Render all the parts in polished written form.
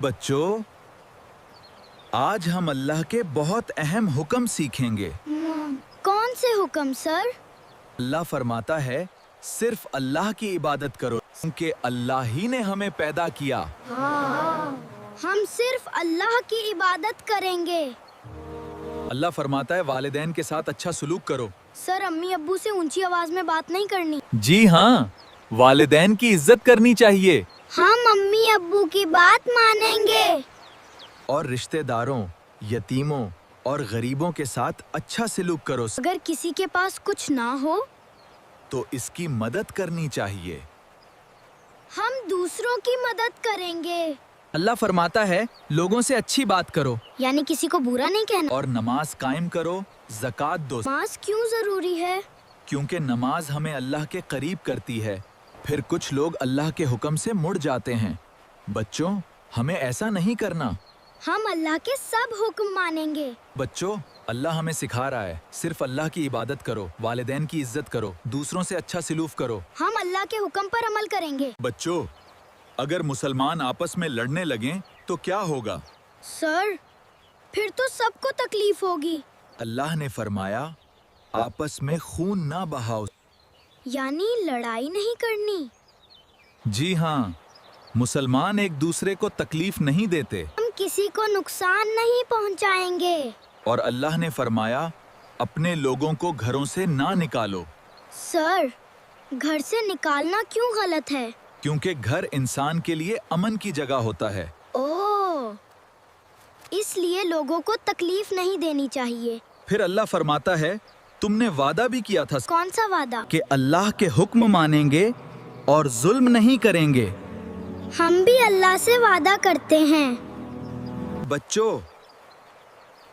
बच्चों, आज हम अल्लाह के बहुत अहम हुक्म सीखेंगे। कौन से हुक्म सर? अल्लाह फरमाता है सिर्फ अल्लाह की इबादत करो, क्योंकि अल्लाह ही ने हमें पैदा किया। हम सिर्फ अल्लाह की इबादत करेंगे। अल्लाह फरमाता है वालिदैन के साथ अच्छा सलूक करो। सर, अम्मी अब्बू से ऊंची आवाज में बात नहीं करनी। जी हाँ, वालिदैन की इज्जत करनी चाहिए हम अम्मी अब्बू की बात मानेंगे। और रिश्तेदारों, यतीमों और गरीबों के साथ अच्छा सलूक करो। अगर किसी के पास कुछ ना हो तो इसकी मदद करनी चाहिए। हम दूसरों की मदद करेंगे। अल्लाह फरमाता है लोगों से अच्छी बात करो यानी किसी को बुरा नहीं कहना। और नमाज कायम करो, ज़कात दो। नमाज क्यों जरूरी है? क्योंकि नमाज हमें अल्लाह के करीब करती है। फिर कुछ लोग अल्लाह के हुक्म से मुड़ जाते हैं। बच्चों, हमें ऐसा नहीं करना। हम अल्लाह के सब हुक्म मानेंगे। बच्चों, अल्लाह हमें सिखा रहा है सिर्फ अल्लाह की इबादत करो, वालिदैन की इज्जत करो, दूसरों से अच्छा सलूक करो। हम अल्लाह के हुक्म पर अमल करेंगे। बच्चों, अगर मुसलमान आपस में लड़ने लगें तो क्या होगा? सर, फिर तो सबको तकलीफ होगी। अल्लाह ने फरमाया आपस में खून ना बहाओ। यानी लड़ाई नहीं करनी। जी हाँ, मुसलमान एक दूसरे को तकलीफ नहीं देते। हम किसी को नुकसान नहीं पहुंचाएंगे। और अल्लाह ने फरमाया अपने लोगों को घरों से ना निकालो। सर, घर से निकालना क्यों गलत है? क्योंकि घर इंसान के लिए अमन की जगह होता है। ओह, इसलिए लोगों को तकलीफ नहीं देनी चाहिए। फिर अल्लाह फरमाता है तुमने वादा भी किया था कौन सा वादा? कि अल्लाह के हुक्म मानेंगे और जुल्म नहीं करेंगे। हम भी अल्लाह से वादा करते हैं। बच्चों,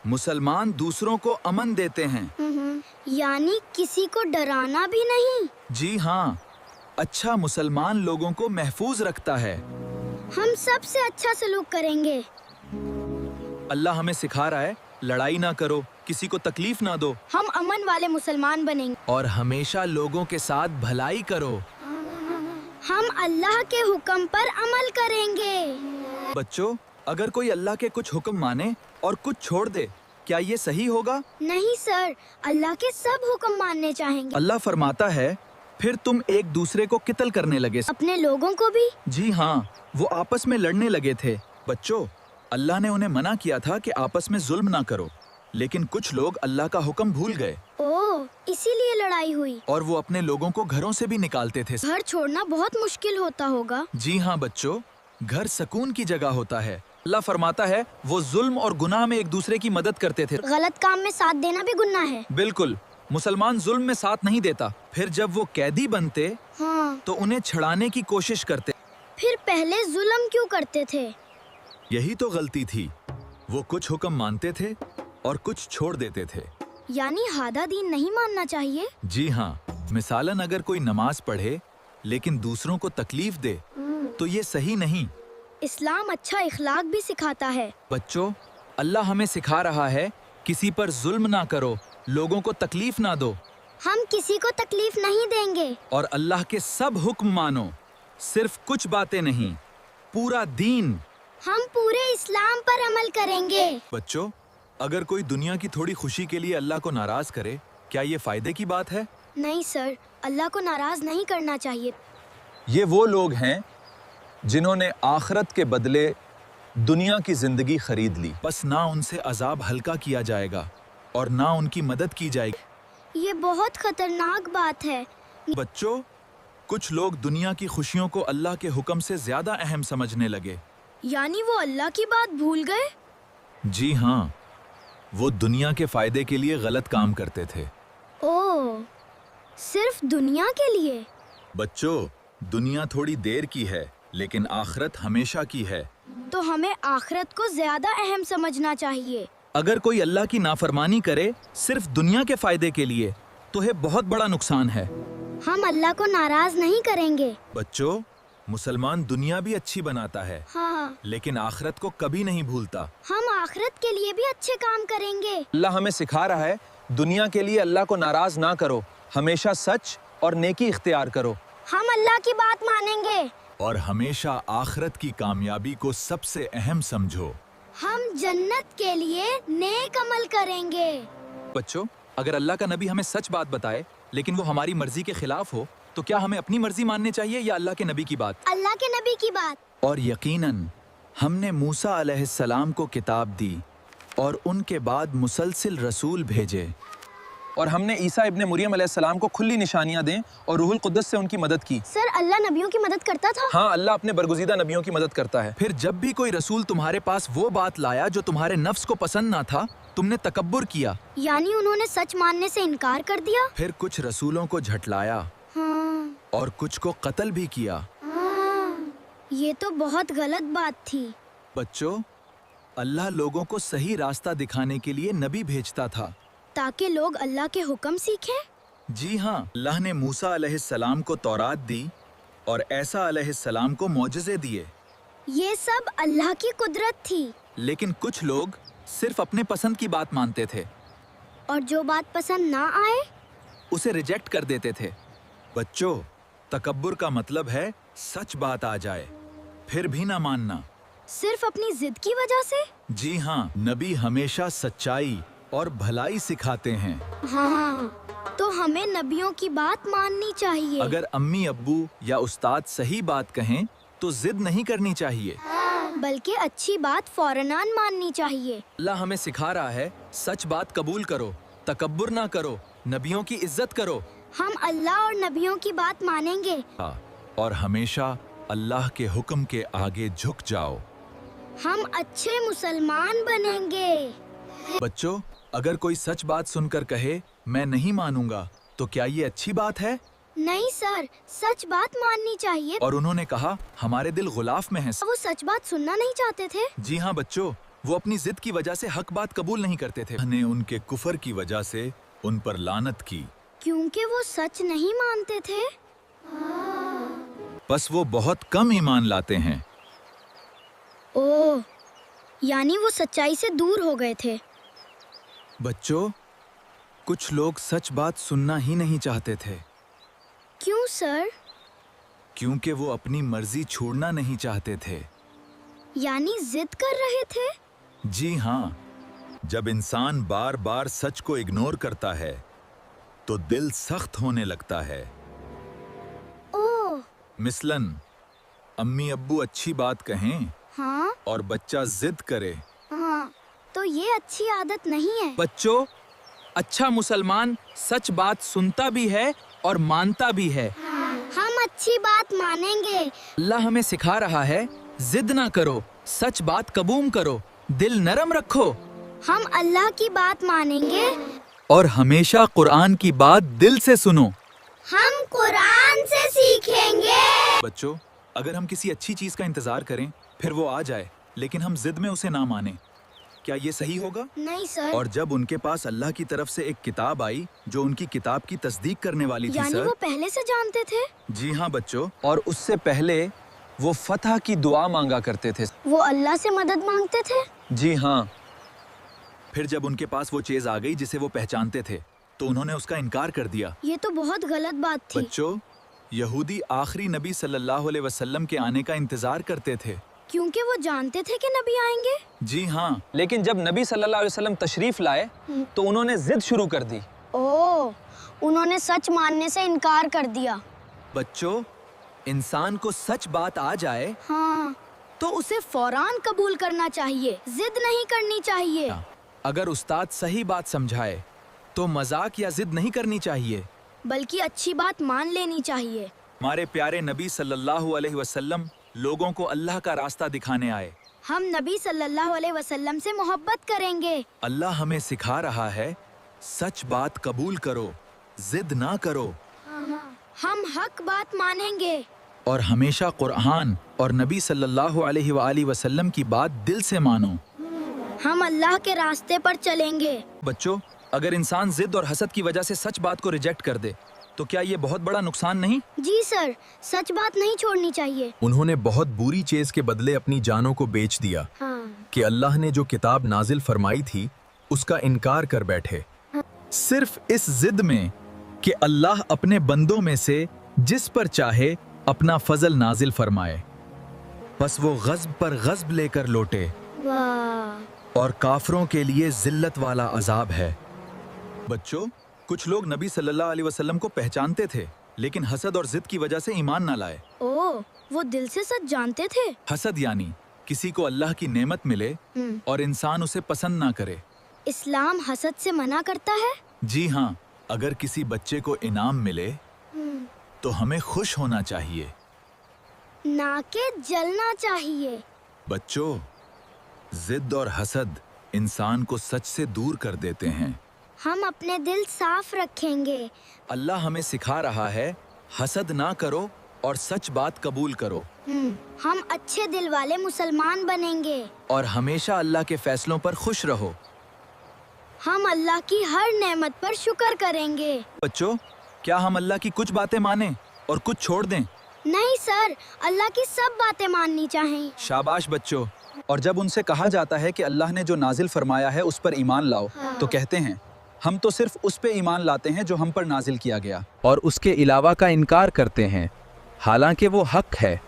मुसलमान दूसरों को अमन देते हैं। यानी किसी को डराना भी नहीं। जी हाँ, अच्छा मुसलमान लोगों को महफूज रखता है। हम सबसे अच्छा सलूक करेंगे। अल्लाह हमें सिखा रहा है लड़ाई ना करो, किसी को तकलीफ ना दो हम अमन वाले मुसलमान बनेंगे। और हमेशा लोगों के साथ भलाई करो। हम अल्लाह के हुक्म पर अमल करेंगे। बच्चों, अगर कोई अल्लाह के कुछ हुक्म माने और कुछ छोड़ दे, क्या ये सही होगा? नहीं सर, अल्लाह के सब हुक्म मानने चाहेंगे। अल्लाह फरमाता है फिर तुम एक दूसरे को कितल करने लगे। अपने लोगों को भी? जी हाँ, वो आपस में लड़ने लगे थे। बच्चों, अल्लाह ने उन्हें मना किया था कि आपस में जुल्म ना करो, लेकिन कुछ लोग अल्लाह का हुक्म भूल गए। ओह, इसीलिए लड़ाई हुई। और वो अपने लोगों को घरों से भी निकालते थे। घर छोड़ना बहुत मुश्किल होता होगा। जी हाँ बच्चों, घर सुकून की जगह होता है। अल्लाह फरमाता है वो जुल्म और गुनाह में एक दूसरे की मदद करते थे। गलत काम में साथ देना भी गुनाह है। बिल्कुल, मुसलमान जुल्म में साथ नहीं देता। फिर जब वो कैदी बनते हाँ, तो उन्हें छड़ाने की कोशिश करते। फिर पहले जुल्म क्यों करते थे? यही तो गलती थी। वो कुछ हुक्म मानते थे और कुछ छोड़ देते थे। यानी हादा दीन नहीं मानना चाहिए। जी हाँ, मिसालन अगर कोई नमाज पढ़े लेकिन दूसरों को तकलीफ दे तो ये सही नहीं। इस्लाम अच्छा इखलाक भी सिखाता है। बच्चों, अल्लाह हमें सिखा रहा है किसी पर जुल्म ना करो, लोगों को तकलीफ ना दो हम किसी को तकलीफ नहीं देंगे। और अल्लाह के सब हुक्म मानो, सिर्फ कुछ बातें नहीं, पूरा दीन। हम पूरे इस्लाम पर अमल करेंगे। बच्चों, अगर कोई दुनिया की थोड़ी खुशी के लिए अल्लाह को नाराज करे, क्या ये फायदे की बात है? नहीं सर, अल्लाह को नाराज नहीं करना चाहिए। ये वो लोग हैं जिन्होंने आखिरत के बदले दुनिया की जिंदगी खरीद ली। बस ना उनसे अजाब हल्का किया जाएगा और ना उनकी मदद की जाएगी। ये बहुत खतरनाक बात है। बच्चों, कुछ लोग दुनिया की खुशियों को अल्लाह के हुक्म से ज्यादा अहम समझने लगे। यानी वो अल्लाह की बात भूल गए? जी हाँ, वो दुनिया के फायदे के लिए गलत काम करते थे। ओह, सिर्फ दुनिया के लिए? बच्चों, दुनिया थोड़ी देर की है लेकिन आखिरत हमेशा की है। तो हमें आखिरत को ज्यादा अहम समझना चाहिए। अगर कोई अल्लाह की नाफरमानी करे सिर्फ दुनिया के फायदे के लिए तो ये बहुत बड़ा नुकसान है। हम अल्लाह को नाराज नहीं करेंगे। बच्चों, मुसलमान दुनिया भी अच्छी बनाता है हाँ, लेकिन आखिरत को कभी नहीं भूलता। हम आखिरत के लिए भी अच्छे काम करेंगे। अल्लाह हमें सिखा रहा है दुनिया के लिए अल्लाह को नाराज ना करो, हमेशा सच और नेकी इख्तियार करो। हम अल्लाह की बात मानेंगे। और हमेशा आखिरत की कामयाबी को सबसे अहम समझो। हम जन्नत के लिए नेक अमल करेंगे। बच्चों, अगर अल्लाह का नबी हमें सच बात बताए लेकिन वो हमारी मर्जी के खिलाफ हो तो क्या हमें अपनी मर्जी माननी चाहिए या अल्लाह के नबी की बात? अल्लाह के नबी की बात। और यकीनन हमने मूसा अलैहिस्सलाम को किताब दी और उनके बाद मुसलसिल रसूल भेजे, और हमने ईसा इब्ने मरियम अलैहिस्सलाम को खुली निशानियां दें और रूहुल कुद्दस से उनकी मदद की। सर, अल्लाह नबियों की मदद करता था? हाँ, अल्लाह अपने बरगुज़ीदा नबियों की मदद करता है। फिर जब भी कोई रसूल तुम्हारे पास वो बात लाया जो तुम्हारे नफ्स को पसंद ना था, तुमने तकब्बुर किया, यानी उन्होंने सच मानने से इनकार कर दिया। फिर कुछ रसूलों को झटलाया हाँ, और कुछ को कत्ल भी किया। ये तो बहुत गलत बात थी। बच्चों, अल्लाह लोगों को सही रास्ता दिखाने के लिए नबी भेजता था ताकि लोग अल्लाह के हुक्म सीखें। जी हाँ, अल्लाह ने मूसा अलैहिस्सलाम को तौरात दी और ऐसा अलैहिस्सलाम को मौजज़े दिए। ये सब अल्लाह की कुदरत थी। लेकिन कुछ लोग सिर्फ अपने पसंद की बात मानते थे और जो बात पसंद ना आए उसे रिजेक्ट कर देते थे। बच्चों, तकब्बुर का मतलब है सच बात आ जाए फिर भी ना मानना। सिर्फ अपनी जिद की वजह से। जी हाँ, नबी हमेशा सच्चाई और भलाई सिखाते हैं। हाँ, तो हमें नबियों की बात माननी चाहिए। अगर अम्मी अब्बू या उस्ताद सही बात कहें तो जिद नहीं करनी चाहिए, बल्कि अच्छी बात फौरन माननी चाहिए। अल्लाह हमें सिखा रहा है सच बात कबूल करो, तकब्बुर ना करो, नबियों की इज्जत करो। हम अल्लाह और नबियों की बात मानेंगे और हमेशा अल्लाह के हुक्म के आगे झुक जाओ। हम अच्छे मुसलमान बनेंगे। बच्चों, अगर कोई सच बात सुनकर कहे मैं नहीं मानूंगा तो क्या ये अच्छी बात है? नहीं सर, सच बात माननी चाहिए। और उन्होंने कहा हमारे दिल गुलाफ में हैं। वो सच बात सुनना नहीं चाहते थे। जी हाँ बच्चों, वो अपनी जिद की वजह से हक बात कबूल नहीं करते थे। ने उनके कुफर की वजह से उन पर लानत की, क्योंकि वो सच नहीं मानते थे। बस वो बहुत कम ईमान लाते हैं। ओह, यानी वो सच्चाई से दूर हो गए थे। बच्चों, कुछ लोग सच बात सुनना ही नहीं चाहते थे। क्यों सर? क्योंकि वो अपनी मर्जी छोड़ना नहीं चाहते थे। यानी जिद कर रहे थे। जी हाँ, जब इंसान बार बार सच को इग्नोर करता है तो दिल सख्त होने लगता है। ओह, मिसलन अम्मी अब्बू अच्छी बात कहें हाँ और बच्चा जिद करे। हाँ, तो ये अच्छी आदत नहीं है। बच्चों, अच्छा मुसलमान सच बात सुनता भी है और मानता भी है। हम अच्छी बात मानेंगे। अल्लाह हमें सिखा रहा है जिद ना करो, सच बात कबूल करो, दिल नरम रखो हम अल्लाह की बात मानेंगे। और हमेशा कुरान की बात दिल से सुनो। हम कुरान से सीखेंगे। बच्चों, अगर हम किसी अच्छी चीज का इंतजार करें फिर वो आ जाए लेकिन हम जिद में उसे ना माने, क्या ये सही होगा? नहीं सर। और जब उनके पास अल्लाह की तरफ से एक किताब आई जो उनकी किताब की तस्दीक करने वाली थी यानी सर। वो पहले से जानते थे। जी हाँ बच्चों, और उससे पहले वो फतह की दुआ मांगा करते थे। वो अल्लाह से मदद मांगते थे। जी हाँ। फिर जब उनके पास वो चीज आ गई जिसे वो पहचानते थे तो उन्होंने उसका इनकार कर दिया। ये तो बहुत गलत बात थी। बच्चों, यहूदी आखिरी नबी सल्लल्लाहु अलैहि वसल्लम के आने का इंतजार करते थे क्योंकि वो जानते थे कि नबी आएंगे। जी हाँ। लेकिन जब नबी सल्लल्लाहु अलैहि वसल्लम तशरीफ लाए तो उन्होंने जिद शुरू कर दी। ओह, उन्होंने सच मानने से इनकार कर दिया। बच्चों, इंसान को सच बात आ जाए हाँ, तो उसे फौरन कबूल करना चाहिए, जिद नहीं करनी चाहिए। अगर उस्ताद सही बात समझाए तो मजाक या जिद नहीं करनी चाहिए, बल्कि अच्छी बात मान लेनी चाहिए। हमारे प्यारे नबी सल्लल्लाहु अलैहि वसल्लम लोगों को अल्लाह का रास्ता दिखाने आए। हम नबी सल्लल्लाहु अलैहि वसल्लम से मोहब्बत करेंगे। अल्लाह हमें सिखा रहा है सच बात कबूल करो, जिद ना करो। हम हक बात मानेंगे और हमेशा कुरान और नबी सल्लल्लाहु अलैहि वसल्लम की बात दिल से मानो। हम अल्लाह के रास्ते पर चलेंगे। बच्चों, अगर इंसान जिद और हसद की वजह से सच बात को रिजेक्ट कर दे तो क्या ये बहुत बड़ा नुकसान नहीं? जी सर, सच बात नहीं छोड़नी चाहिए। उन्होंने बहुत बुरी चीज के बदले अपनी जानों को बेच दिया कि अल्लाह ने जो किताब नाजिल फरमाई थी उसका इनकार कर बैठे, सिर्फ इस जिद में कि अल्लाह अपने बंदों में से जिस पर चाहे अपना फजल नाजिल फरमाए। बस वो गज़ब पर गज़ब लेकर लौटे वाह। और काफरों के लिए जिल्लत वाला अजाब है। बच्चों, कुछ लोग नबी सल्लल्लाहु अलैहि वसल्लम को पहचानते थे, लेकिन हसद और जिद की वजह से ईमान ना लाए। ओ, वो दिल से सच जानते थे। हसद यानी किसी को अल्लाह की नेमत मिले और इंसान उसे पसंद ना करे। इस्लाम हसद से मना करता है। जी हाँ, अगर किसी बच्चे को इनाम मिले तो हमें खुश होना चाहिए, ना के जलना चाहिए। बच्चों, जिद और हसद इंसान को सच से दूर कर देते हैं। हम अपने दिल साफ रखेंगे। अल्लाह हमें सिखा रहा है, हसद ना करो और सच बात कबूल करो हम अच्छे दिल वाले मुसलमान बनेंगे। और हमेशा अल्लाह के फैसलों पर खुश रहो। हम अल्लाह की हर नेमत पर शुक्र करेंगे। बच्चों, क्या हम अल्लाह की कुछ बातें मानें और कुछ छोड़ दें? नहीं सर, अल्लाह की सब बातें माननी चाहिए। शाबाश बच्चों। और जब उनसे कहा जाता है कि अल्लाह ने जो नाजिल फरमाया है उस पर ईमान लाओ, तो कहते हैं हम तो सिर्फ उस पे ईमान लाते हैं जो हम पर नाजिल किया गया, और उसके अलावा का इनकार करते हैं, हालांकि वो हक है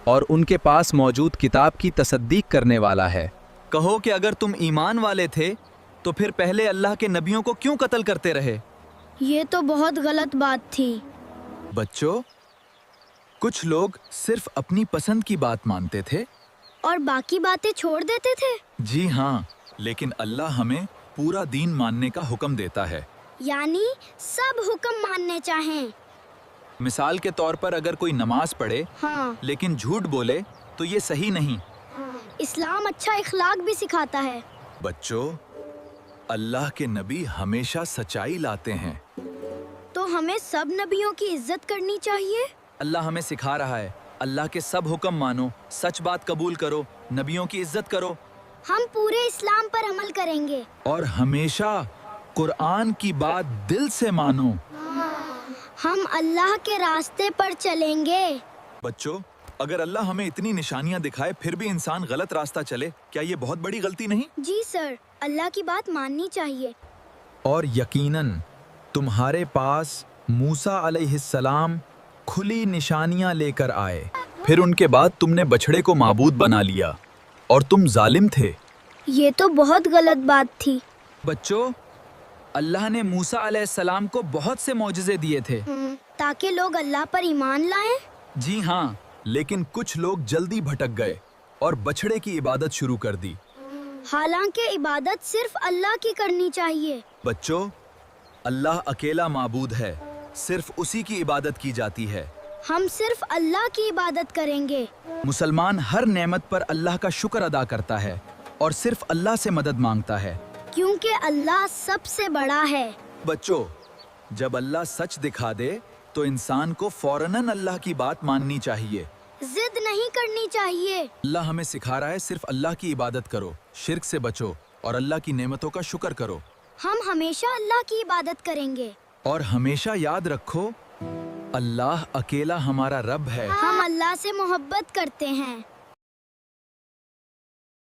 और उनके पास मौजूद किताब की तसद्दीक करने वाला है। कहो कि अगर तुम ईमान वाले थे तो फिर पहले अल्लाह के नबियों को क्यों कत्ल करते रहे? ये तो बहुत गलत बात थी। बच्चों, कुछ लोग सिर्फ अपनी पसंद की बात मानते थे और बाकी बातें छोड़ देते थे। जी हाँ, लेकिन अल्लाह हमें पूरा दीन मानने का हुक्म देता है। यानी सब हुक्म मानने चाहें। मिसाल के तौर पर अगर कोई नमाज पढ़े हाँ, लेकिन झूठ बोले तो ये सही नहीं। इस्लाम अच्छा इखलाक भी सिखाता है। बच्चों, अल्लाह के नबी हमेशा सच्चाई लाते हैं। तो हमें सब नबियों की इज्जत करनी चाहिए। अल्लाह हमें सिखा रहा है, अल्लाह के सब हुक्म मानो, सच बात कबूल करो, नबियों की इज्जत करो हम पूरे इस्लाम पर अमल करेंगे। और हमेशा कुरान की बात दिल से मानो। हम अल्लाह के रास्ते पर चलेंगे। बच्चों, अगर अल्लाह हमें इतनी निशानियां दिखाए फिर भी इंसान गलत रास्ता चले, क्या ये बहुत बड़ी गलती नहीं? जी सर, अल्लाह की बात माननी चाहिए। और यकीनन तुम्हारे पास मूसा अलैहिस्सलाम खुली निशानियां लेकर आए, फिर उनके बाद तुमने बछड़े को माबूद बना लिया और तुम जालिम थे। ये तो बहुत गलत बात थी। बच्चों, अल्लाह ने मूसा अलैहिस्सलाम को बहुत से मौजज़े दिए थे। ताकि लोग अल्लाह पर ईमान लाएं। जी हाँ, लेकिन कुछ लोग जल्दी भटक गए और बछड़े की इबादत शुरू कर दी। हालांकि इबादत सिर्फ अल्लाह की करनी चाहिए। बच्चों, अल्लाह अकेला माबूद है, सिर्फ उसी की इबादत की जाती है। हम सिर्फ अल्लाह की इबादत करेंगे। मुसलमान हर नेमत पर अल्लाह का शुक्र अदा करता है और सिर्फ अल्लाह से मदद मांगता है, क्योंकि अल्लाह सबसे बड़ा है। बच्चों, जब अल्लाह सच दिखा दे तो इंसान को फौरनन अल्लाह की बात माननी चाहिए। जिद नहीं करनी चाहिए। अल्लाह हमें सिखा रहा है, सिर्फ अल्लाह की इबादत करो, शिर्क से बचो और अल्लाह की नेमतों का शुक्र करो। हम हमेशा अल्लाह की इबादत करेंगे। और हमेशा याद रखो, अल्लाह अकेला हमारा रब है। हम अल्लाह से मोहब्बत करते हैं।